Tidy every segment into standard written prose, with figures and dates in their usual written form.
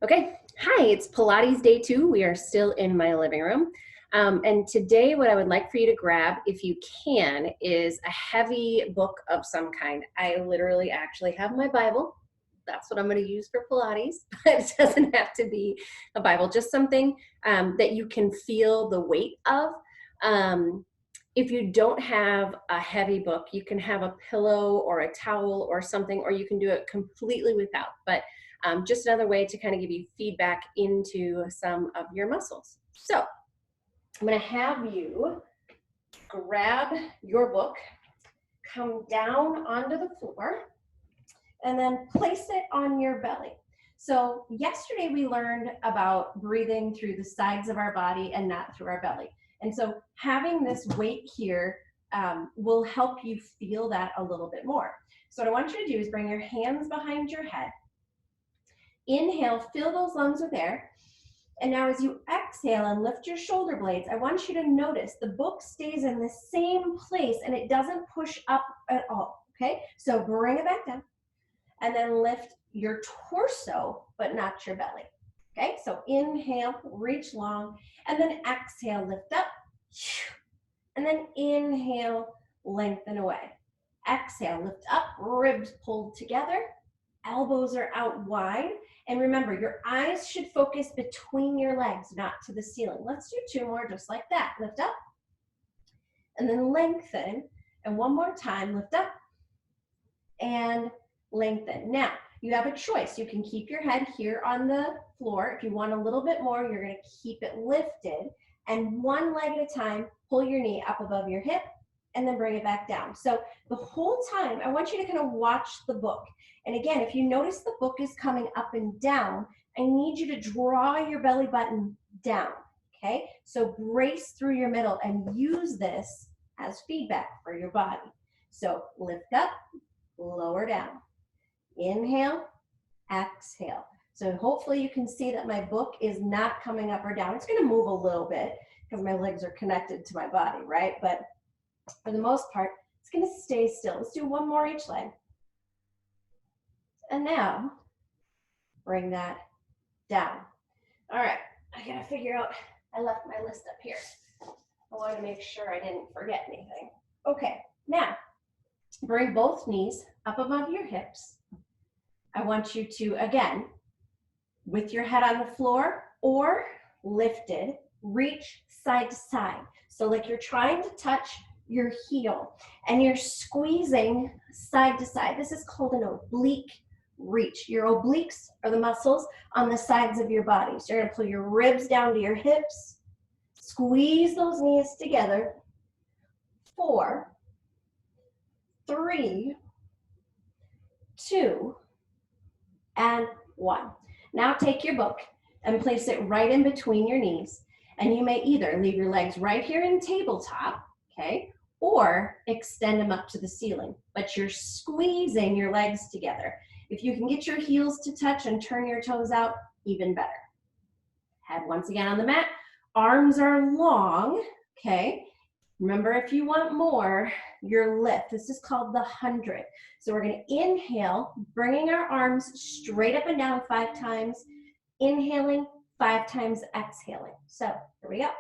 Okay, hi, it's Pilates day 2. We are still in my living room. And today what I would like for you to grab, if you can, is a heavy book of some kind. I literally actually have my Bible. That's what I'm going to use for Pilates, but it doesn't have to be a Bible, just something that you can feel the weight of. If you don't have a heavy book, you can have a pillow or a towel or something, or you can do it completely without. But just another way to kind of give you feedback into some of your muscles. So I'm going to have you grab your book, come down onto the floor, and then place it on your belly. So yesterday we learned about breathing through the sides of our body and not through our belly. And so having this weight here will help you feel that a little bit more. So what I want you to do is bring your hands behind your head. Inhale, fill those lungs with air. And now as you exhale and lift your shoulder blades, I want you to notice the book stays in the same place and it doesn't push up at all, okay? So bring it back down and then lift your torso, but not your belly, okay? So inhale, reach long, and then exhale, lift up, and then inhale, lengthen away. Exhale, lift up, ribs pulled together, elbows are out wide. And remember, your eyes should focus between your legs, not to the ceiling. Let's do 2 more just like that. Lift up, and then lengthen. And one more time, lift up, and lengthen. Now, you have a choice. You can keep your head here on the floor. If you want a little bit more, you're gonna keep it lifted. And one leg at a time, pull your knee up above your hip, and then bring it back down. So the whole time, I want you to kind of watch the book. And again, if you notice the book is coming up and down, I need you to draw your belly button down, okay? So brace through your middle and use this as feedback for your body. So lift up, lower down. Inhale, exhale. So hopefully you can see that my book is not coming up or down. It's gonna move a little bit because my legs are connected to my body, right? But for the most part, it's gonna stay still. Let's do 1 more each leg. And now, bring that down. All right, I gotta figure out, I left my list up here. I wanted to make sure I didn't forget anything. Okay, now, bring both knees up above your hips. I want you to, again, with your head on the floor or lifted, reach side to side. So like you're trying to touch your heel and you're squeezing side to side. This is called an oblique reach. Your obliques are the muscles on the sides of your body. So you're gonna pull your ribs down to your hips, squeeze those knees together. 4, 3, 2, and 1. Now take your book and place it right in between your knees. And you may either leave your legs right here in tabletop, okay, or extend them up to the ceiling. But you're squeezing your legs together. If you can get your heels to touch and turn your toes out, even better. Head once again on the mat. Arms are long, okay? Remember, if you want more, your lift. This is called the 100. So we're gonna inhale, bringing our arms straight up and down 5 times, inhaling 5 times, exhaling. So here we go.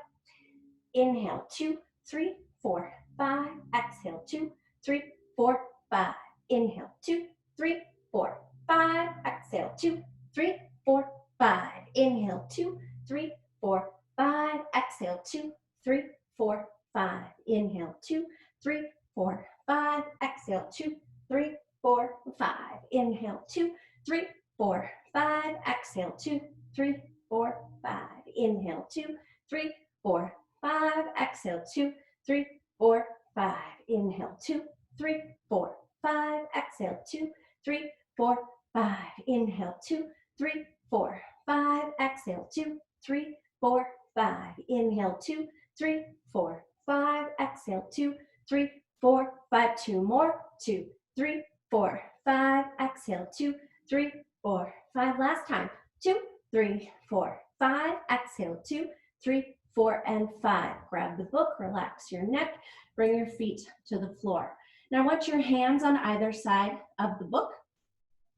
Inhale, 2, 3, 4, 5. Exhale, 2, 3, 4, 5. Inhale, 2, 3, 4, 5. Exhale, 2, 3, 4, 5. Inhale, 2, 3, 4, 5. Exhale, 2, 3, 4, 5. Inhale, 2, 3, 4, 5. Exhale, 2, 3, 4, 5. Inhale, 2, 3, 4, 5. Exhale, 2, 3, 4, 5. Inhale, 2, 3, 4, 5. Exhale, 2, 3, 4, 5. Inhale, 2, 3, 4, 5. Exhale, 2, 3, 4, 5. Inhale, 2, 3, 4, 5. Exhale, 2, 3, 4, 5. Inhale, 2, 3, 4, 5. Exhale, 2, 3, 4, 5. 2 more. 2, 3, 4, 5. Exhale, 2, 3, 4, 5. Last time. 2, 3, 4, 5. Exhale, 2, 3, 4, and 5. Grab the book, relax your neck, bring your feet to the floor. Now I want your hands on either side of the book,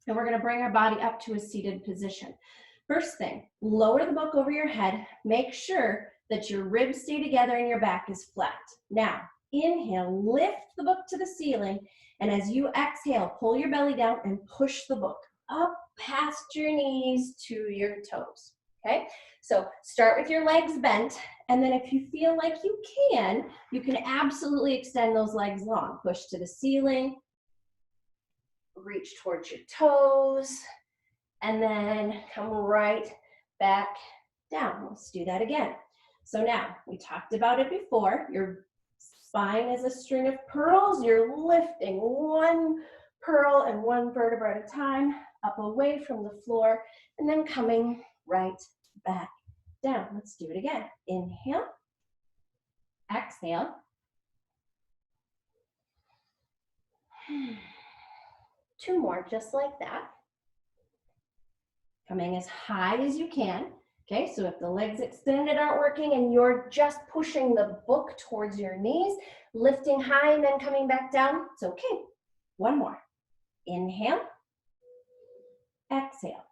and we're gonna bring our body up to a seated position. First thing, lower the book over your head. Make sure that your ribs stay together and your back is flat. Now, inhale, lift the book to the ceiling, and as you exhale, pull your belly down and push the book up past your knees to your toes, okay? So start with your legs bent, and then if you feel like you can absolutely extend those legs long. Push to the ceiling, reach towards your toes, and then come right back down. Let's do that again. So now, we talked about it before. Your spine is a string of pearls. You're lifting one pearl and one vertebra at a time up away from the floor, and then coming right back down. Let's do it again. Inhale, exhale. Two more, just like that. Coming as high as you can. Okay, so if the legs extended aren't working and you're just pushing the book towards your knees, lifting high and then coming back down, it's okay. One more. Inhale, exhale.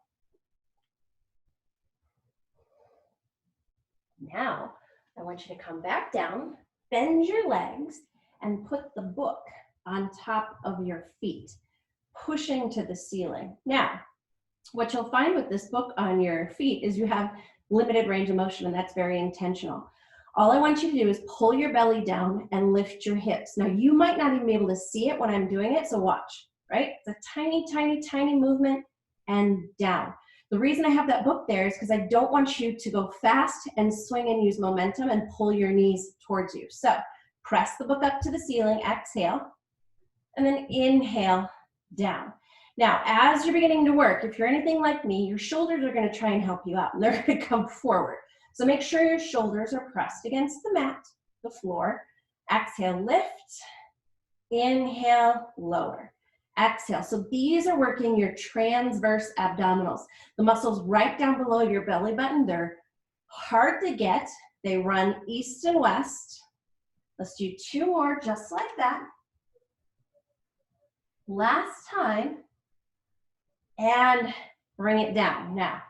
Now, I want you to come back down, bend your legs, and put the book on top of your feet, pushing to the ceiling. Now, what you'll find with this book on your feet is you have limited range of motion, and that's very intentional. All I want you to do is pull your belly down and lift your hips. Now, you might not even be able to see it when I'm doing it, so watch, right? It's a tiny, tiny, tiny movement and down. The reason I have that book there is because I don't want you to go fast and swing and use momentum and pull your knees towards you. So press the book up to the ceiling, exhale, and then inhale down. Now, as you're beginning to work, if you're anything like me, your shoulders are going to try and help you out, and they're going to come forward. So make sure your shoulders are pressed against the mat, the floor. Exhale, lift. Inhale, lower. Exhale. So these are working your transverse abdominals. The muscles right down below your belly button, they're hard to get. They run east and west. Let's do two more just like that. Last time. And bring it down. Now,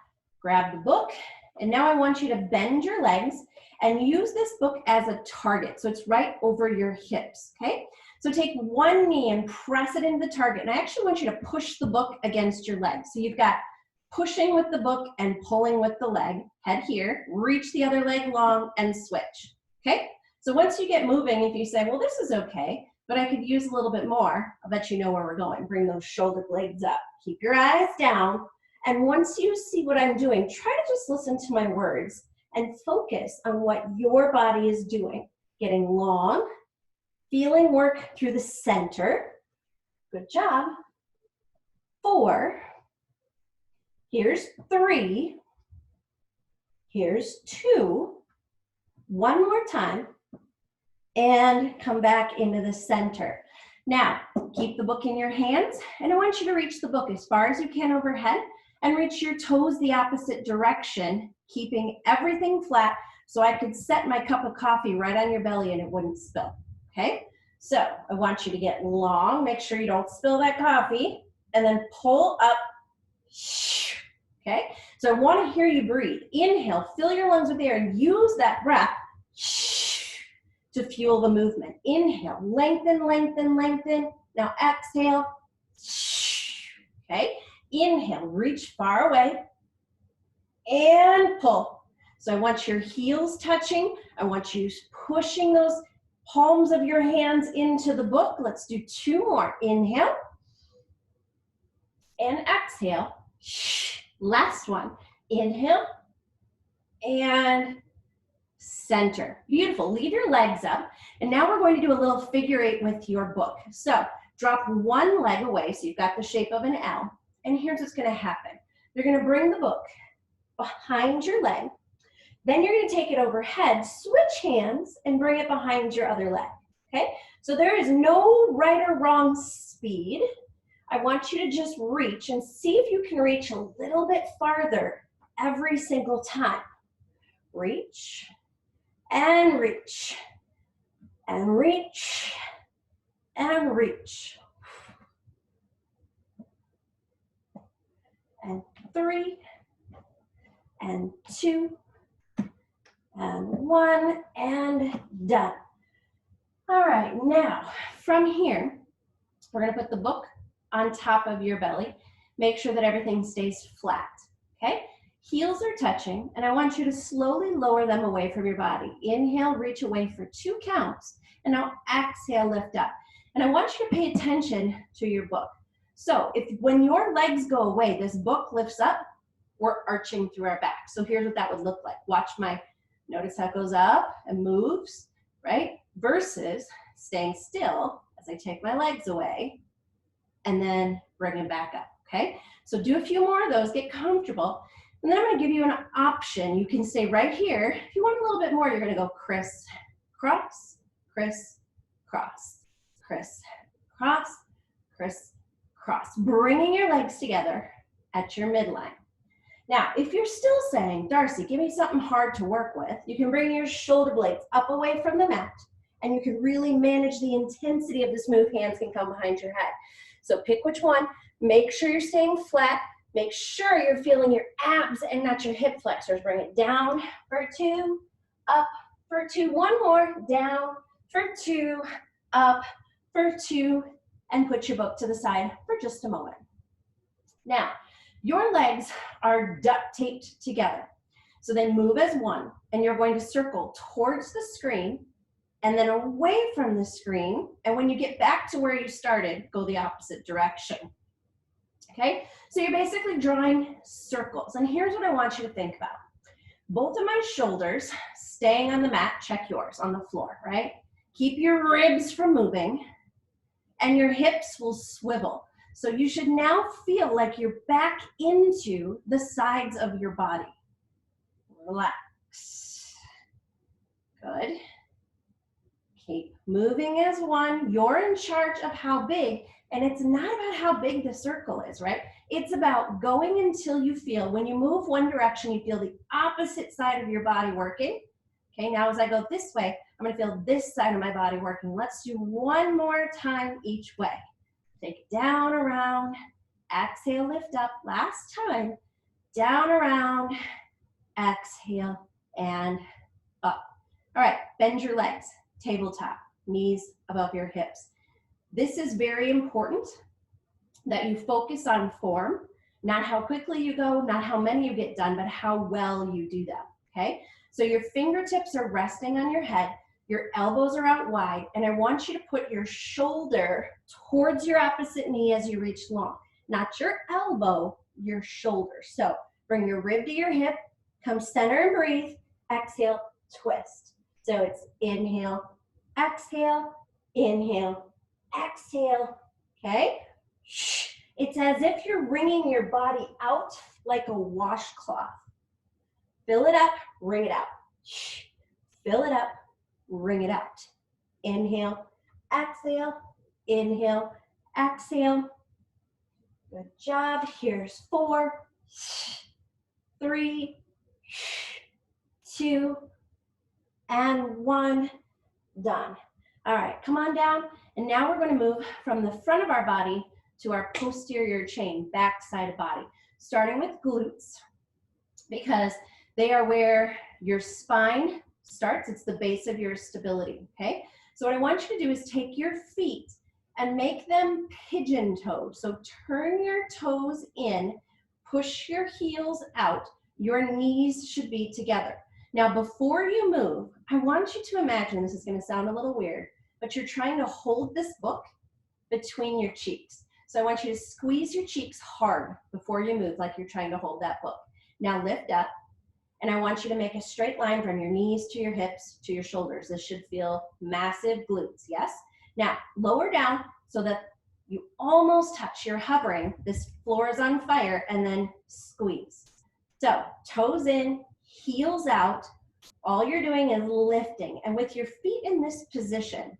grab the book, and now I want you to bend your legs and use this book as a target. So it's right over your hips, okay? So take one knee and press it into the target. And I actually want you to push the book against your leg. So you've got pushing with the book and pulling with the leg. Head here, reach the other leg long, and switch, okay? So once you get moving, if you say, well, this is okay, but I could use a little bit more, I'll let you know where we're going. Bring those shoulder blades up. Keep your eyes down. And once you see what I'm doing, try to just listen to my words and focus on what your body is doing. Getting long, feeling work through the center. Good job. 4. Here's 3. Here's 2. One more time. And come back into the center. Now, keep the book in your hands, and I want you to reach the book as far as you can overhead and reach your toes the opposite direction, keeping everything flat so I could set my cup of coffee right on your belly and it wouldn't spill, okay? So I want you to get long, make sure you don't spill that coffee, and then pull up, okay? So I want to hear you breathe. Inhale, fill your lungs with air and use that breath to fuel the movement. Inhale, lengthen, lengthen, lengthen. Now exhale, okay? Inhale, reach far away, and pull. So I want your heels touching. I want you pushing those palms of your hands into the book. Let's do 2 more. Inhale, and exhale. Last one. Inhale, and center. Beautiful. Leave your legs up. And now we're going to do a little figure 8 with your book. So drop one leg away so you've got the shape of an L. And here's what's going to happen. You're going to bring the book behind your leg. Then you're going to take it overhead, switch hands, and bring it behind your other leg. Okay? So there is no right or wrong speed. I want you to just reach and see if you can reach a little bit farther every single time. Reach. And reach, and reach, and reach. And 3, and 2, and 1, and done. All right, now from here, we're gonna put the book on top of your belly. Make sure that everything stays flat, okay? Heels are touching, and I want you to slowly lower them away from your body. Inhale, reach away for 2 counts, and now exhale, lift up. And I want you to pay attention to your book. So when your legs go away, this book lifts up, we're arching through our back. So here's what that would look like. Notice how it goes up and moves, right? Versus staying still as I take my legs away and then bring them back up, okay? So do a few more of those, get comfortable. And then I'm gonna give you an option. You can stay right here. If you want a little bit more, you're gonna go criss, cross, criss, cross, criss, cross, criss, cross. Bringing your legs together at your midline. Now, if you're still saying, Darcy, give me something hard to work with, you can bring your shoulder blades up away from the mat, and you can really manage the intensity of this move. Hands can come behind your head. So pick which one. Make sure you're staying flat. Make sure you're feeling your abs and not your hip flexors. Bring it down for 2, up for 2. One more, down for 2, up for 2, and put your book to the side for just a moment. Now, your legs are duct taped together. So then move as one, and you're going to circle towards the screen and then away from the screen. And when you get back to where you started, go the opposite direction. Okay, so you're basically drawing circles. And here's what I want you to think about. Both of my shoulders staying on the mat, check yours, on the floor, right? Keep your ribs from moving, and your hips will swivel. So you should now feel like you're back into the sides of your body. Relax. Good. Keep moving as one. You're in charge of how big. And it's not about how big the circle is, right? It's about going until you feel, when you move one direction, you feel the opposite side of your body working. Okay, now as I go this way, I'm gonna feel this side of my body working. Let's do one more time each way. Take it down, around, exhale, lift up. Last time, down, around, exhale, and up. All right, bend your legs, tabletop, knees above your hips. This is very important that you focus on form, not how quickly you go, not how many you get done, but how well you do them, okay? So your fingertips are resting on your head, your elbows are out wide, and I want you to put your shoulder towards your opposite knee as you reach long. Not your elbow, your shoulder. So bring your rib to your hip, come center and breathe, exhale, twist. So it's inhale, exhale, okay? It's as if you're wringing your body out like a washcloth. Fill it up, wring it out. Fill it up, wring it out. Inhale, exhale, inhale, exhale. Good job. Here's 4, 3, 2, and 1. Done. All right, come on down. And now we're going to move from the front of our body to our posterior chain, back side of body, starting with glutes, because they are where your spine starts. It's the base of your stability, okay? So what I want you to do is take your feet and make them pigeon-toed. So turn your toes in, push your heels out. Your knees should be together. Now, before you move, I want you to imagine, this is going to sound a little weird, but you're trying to hold this book between your cheeks. So I want you to squeeze your cheeks hard before you move, like you're trying to hold that book. Now lift up, and I want you to make a straight line from your knees to your hips to your shoulders. This should feel massive glutes, yes? Now lower down so that you almost touch. You're hovering. This floor is on fire, and then squeeze. So toes in, heels out. All you're doing is lifting. And with your feet in this position,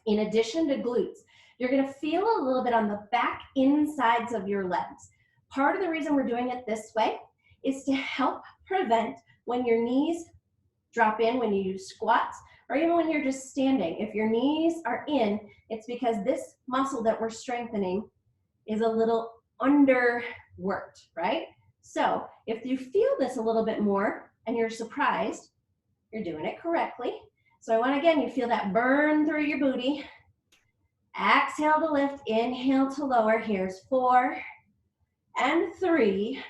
in addition to glutes, you're going to feel a little bit on the back insides of your legs. Part of the reason we're doing it this way is to help prevent when your knees drop in when you do squats, or even when you're just standing. If your knees are in, it's because this muscle that we're strengthening is a little underworked, right? So if you feel this a little bit more and you're surprised, you're doing it correctly. So I want, again, you feel that burn through your booty. Exhale to lift, inhale to lower. Here's 4 and 3,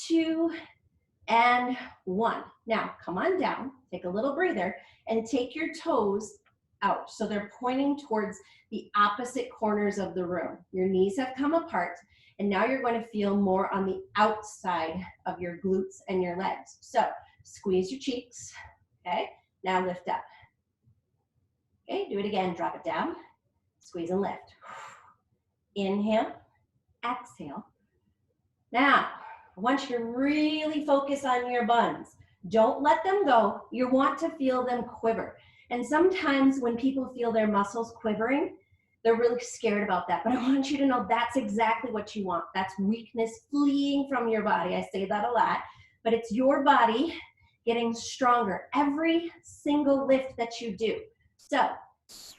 2 and 1. Now come on down, take a little breather, and take your toes out. So they're pointing towards the opposite corners of the room. Your knees have come apart, and now you're going to feel more on the outside of your glutes and your legs. So squeeze your cheeks, okay? Now lift up. Okay, do it again, drop it down, squeeze and lift. Inhale, exhale. Now, I want you to really focus on your buns. Don't let them go. You want to feel them quiver. And sometimes when people feel their muscles quivering, they're really scared about that. But I want you to know that's exactly what you want. That's weakness fleeing from your body. I say that a lot, but it's your body getting stronger every single lift that you do. So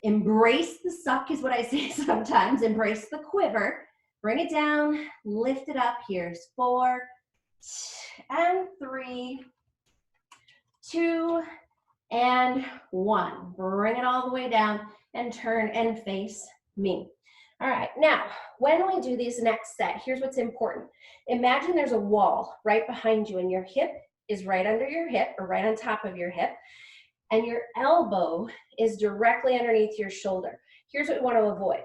embrace the suck is what I say sometimes. Embrace the quiver. Bring it down, lift it up. Here's 4 and 3, 2 and 1. Bring it all the way down and turn and face me. All right, now, when we do this next set, here's what's important. Imagine there's a wall right behind you and your hip is right under your hip or right on top of your hip, and your elbow is directly underneath your shoulder. Here's what we want to avoid.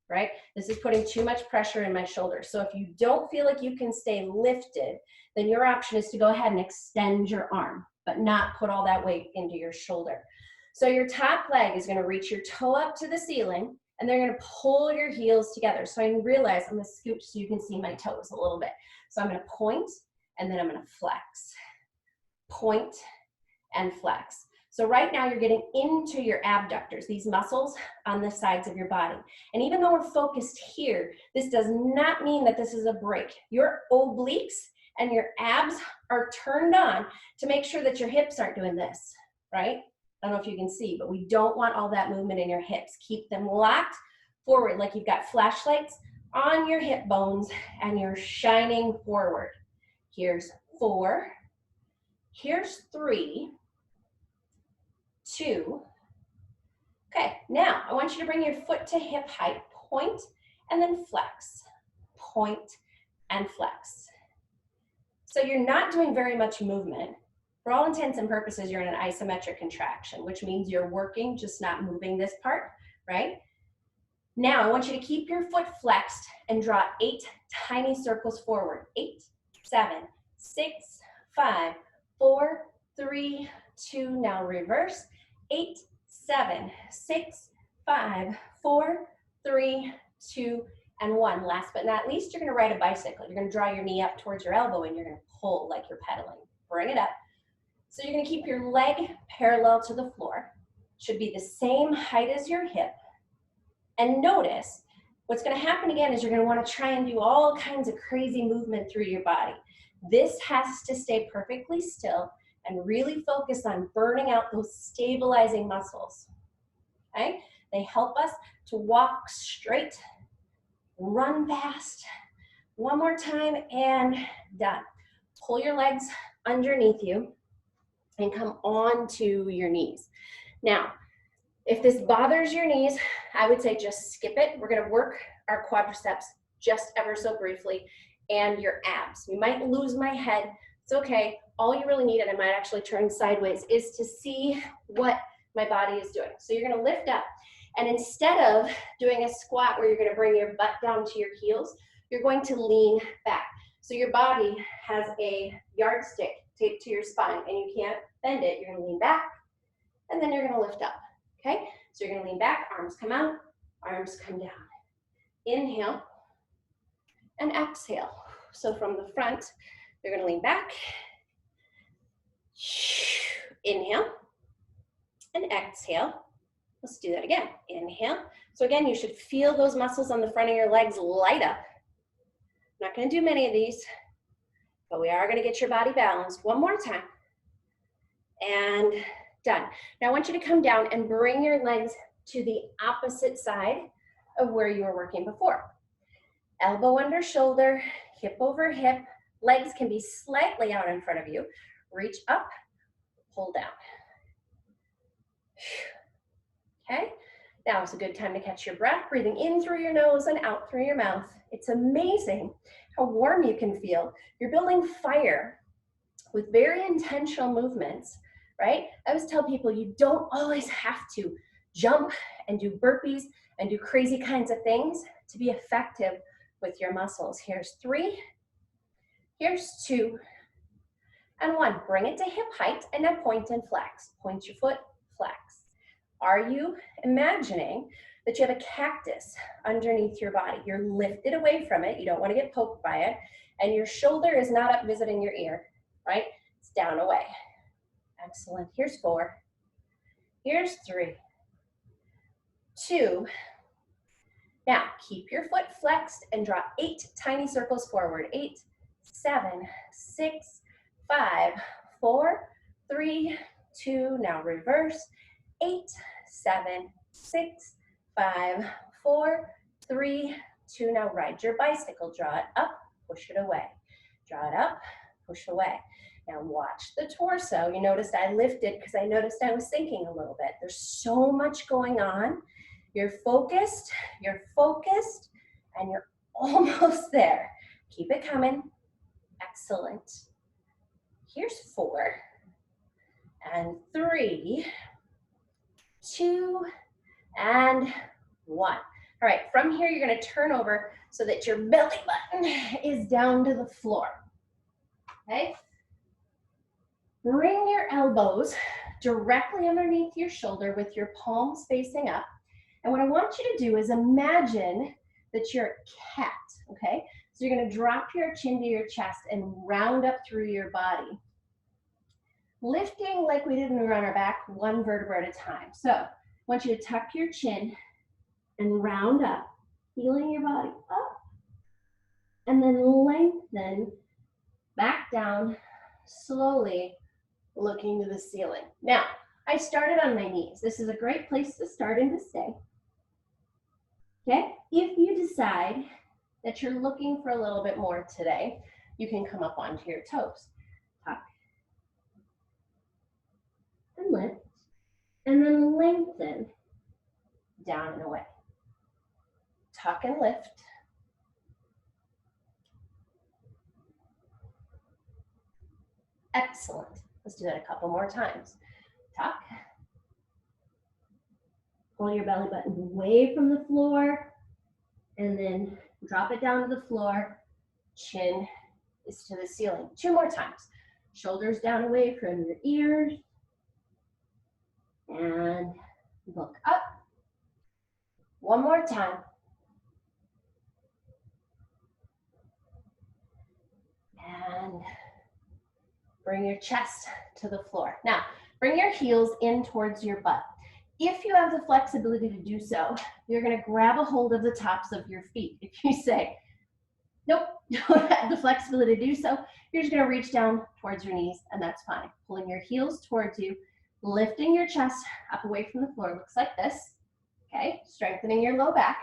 Right? This is putting too much pressure in my shoulder. So if you don't feel like you can stay lifted, then your option is to go ahead and extend your arm, but not put all that weight into your shoulder. So your top leg is going to reach your toe up to the ceiling, and they're going to pull your heels together. So I realize I'm going to scoot so you can see my toes a little bit. So I'm going to point, and then I'm going to flex. Point and flex. So right now you're getting into your abductors, these muscles on the sides of your body. And even though we're focused here, this does not mean that this is a break. Your obliques and your abs are turned on to make sure that your hips aren't doing this, right? I don't know if you can see, but we don't want all that movement in your hips. Keep them locked forward like you've got flashlights on your hip bones and you're shining forward. Here's 4, here's 3, 2. Okay, now I want you to bring your foot to hip height, point, and then flex, point, and flex. So you're not doing very much movement. For all intents and purposes, you're in an isometric contraction, which means you're working, just not moving this part, right? Now I want you to keep your foot flexed and draw 8 tiny circles forward. 8, 7, 6, 5, 4, 3, 2, now reverse. 8, 7, 6, 5, 4, 3, 2, and 1. Last but not least, you're going to ride a bicycle. You're going to draw your knee up towards your elbow and you're going to pull like you're pedaling. Bring it up. So you're going to keep your leg parallel to the floor. Should be the same height as your hip. And notice, what's going to happen again is you're going to want to try and do all kinds of crazy movement through your body. This has to stay perfectly still and really focus on burning out those stabilizing muscles, okay? They help us to walk straight, run fast. One more time and done. Pull your legs underneath you and come onto your knees. Now, if this bothers your knees, I would say just skip it. We're gonna work our quadriceps just ever so briefly and your abs. You might lose my head, it's okay. All you really need, and I might actually turn sideways, is to see what my body is doing. So you're gonna lift up, and instead of doing a squat where you're gonna bring your butt down to your heels, you're going to lean back. So your body has a yardstick taped to your spine, and you can't bend it. You're gonna lean back, and then you're gonna lift up, okay? So you're gonna lean back, arms come out, arms come down. Inhale, and exhale. So from the front, you're gonna lean back, inhale, and exhale. Let's do that again. Inhale. So again, you should feel those muscles on the front of your legs light up. I'm not gonna do many of these, but we are gonna get your body balanced. One more time. And done. Now I want you to come down and bring your legs to the opposite side of where you were working before. Elbow under shoulder, hip over hip. Legs can be slightly out in front of you. Reach up, pull down. Okay, now is a good time to catch your breath, breathing in through your nose and out through your mouth. It's amazing how warm you can feel. You're building fire with very intentional movements, right? I always tell people you don't always have to jump and do burpees and do crazy kinds of things to be effective with your muscles. Here's 3, here's 2, and 1. Bring it to hip height and now point and flex. Point your foot, flex. Are you imagining that you have a cactus underneath your body? You're lifted away from it. You don't want to get poked by it. And your shoulder is not up visiting your ear, right? It's down away. Excellent. Here's 4. Here's 3, 2. Now, keep your foot flexed and draw 8 tiny circles forward. 8, 7, 6, 5, 4, 3, 2. Now reverse. 8, 7, 6, 5, 4, 3, 2. Now ride your bicycle. Draw it up, push it away. Draw it up, push away. Now watch the torso. You noticed I lifted because I noticed I was sinking a little bit. There's so much going on. You're focused, and you're almost there. Keep it coming. Excellent. Here's 4, and 3, 2, and 1. All right, from here, you're gonna turn over so that your belly button is down to the floor, okay? Bring your elbows directly underneath your shoulder with your palms facing up. And what I want you to do is imagine that you're a cat, okay? So you're gonna drop your chin to your chest and round up through your body. Lifting like we did when we were on our back, 1 vertebra at a time. So I want you to tuck your chin and round up, feeling your body up, and then lengthen back down, slowly looking to the ceiling. Now, I started on my knees. This is a great place to start and to stay. Okay, if you decide that you're looking for a little bit more today, you can come up onto your toes. Tuck and lift, and then lengthen down and away. Tuck and lift. Excellent. Let's do that a couple more times. Tuck. Pull your belly button away from the floor, and then drop it down to the floor. Chin is to the ceiling. 2 more times. Shoulders down away from your ears. And look up. 1 more time. And bring your chest to the floor. Now, bring your heels in towards your butt. If you have the flexibility to do so, you're gonna grab a hold of the tops of your feet. If you say, nope, don't have the flexibility to do so, you're just gonna reach down towards your knees, and that's fine. Pulling your heels towards you, lifting your chest up away from the floor, looks like this, okay? Strengthening your low back.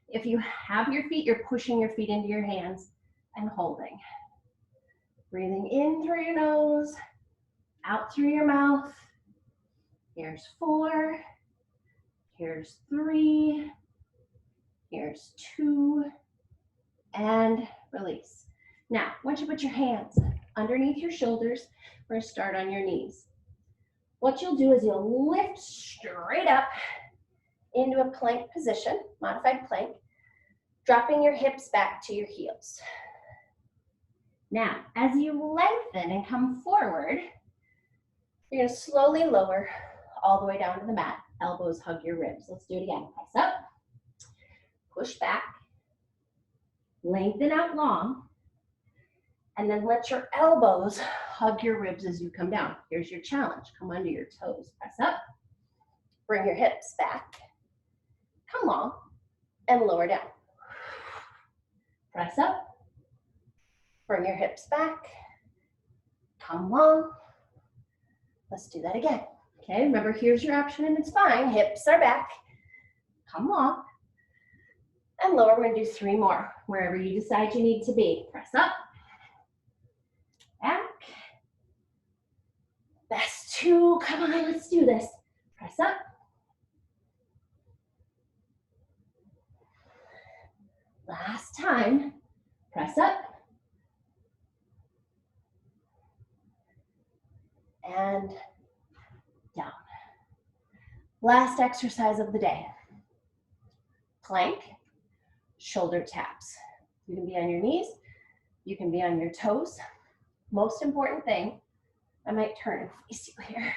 If you have your feet, you're pushing your feet into your hands and holding. Breathing in through your nose, out through your mouth. Here's 4, here's 3, here's 2, and release. Now, once you put your hands underneath your shoulders, we're gonna start on your knees. What you'll do is you'll lift straight up into a plank position, modified plank, dropping your hips back to your heels. Now, as you lengthen and come forward, you're gonna slowly lower all the way down to the mat. Elbows hug your ribs. Let's do it again. Press up, push back, lengthen out long, and then let your elbows hug your ribs as you come down. Here's your challenge. Come under your toes. Press up, bring your hips back, come long, and lower down. Press up, bring your hips back, come long. Let's do that again. Okay, remember, here's your option and it's fine. Hips are back. Come long. and lower. We're gonna do 3 more. Wherever you decide you need to be. Press up, back. Best 2, come on, let's do this. Press up. Last time, press up. And down. Last exercise of the day. Plank, shoulder taps. You can be on your knees, you can be on your toes. Most important thing, I might turn and face you here.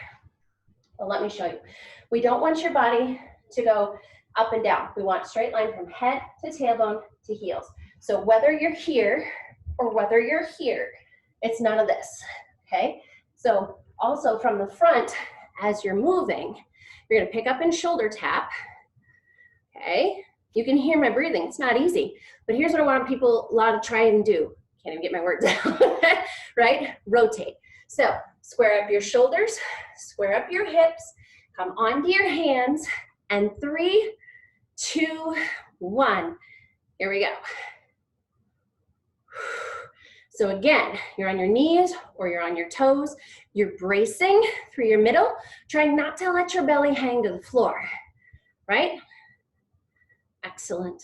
Well, let me show you. We don't want your body to go up and down. We want straight line from head to tailbone to heels. So whether you're here or whether you're here, it's none of this, okay? So also from the front, as you're moving, you're gonna pick up and shoulder tap, okay? You can hear my breathing, it's not easy, but here's what I want people a lot to try and do. Can't even get my words out, right? Rotate. So square up your shoulders, square up your hips, come onto your hands, and 3, 2, 1. Here we go. So again, you're on your knees or you're on your toes. You're bracing through your middle, trying not to let your belly hang to the floor, right? Excellent.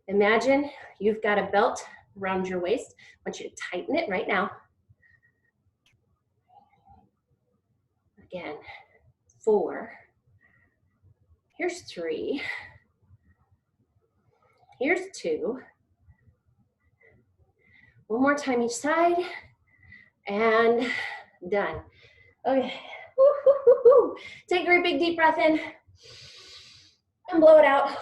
Imagine you've got a belt around your waist. I want you to tighten it right now. Again, 4. Here's 3. Here's 2. One more time each side, and done. Okay, woo-hoo-hoo-hoo. Take a great big deep breath in, and blow it out.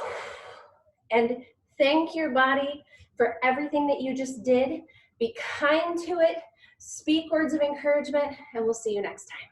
And thank your body for everything that you just did. Be kind to it, speak words of encouragement, and we'll see you next time.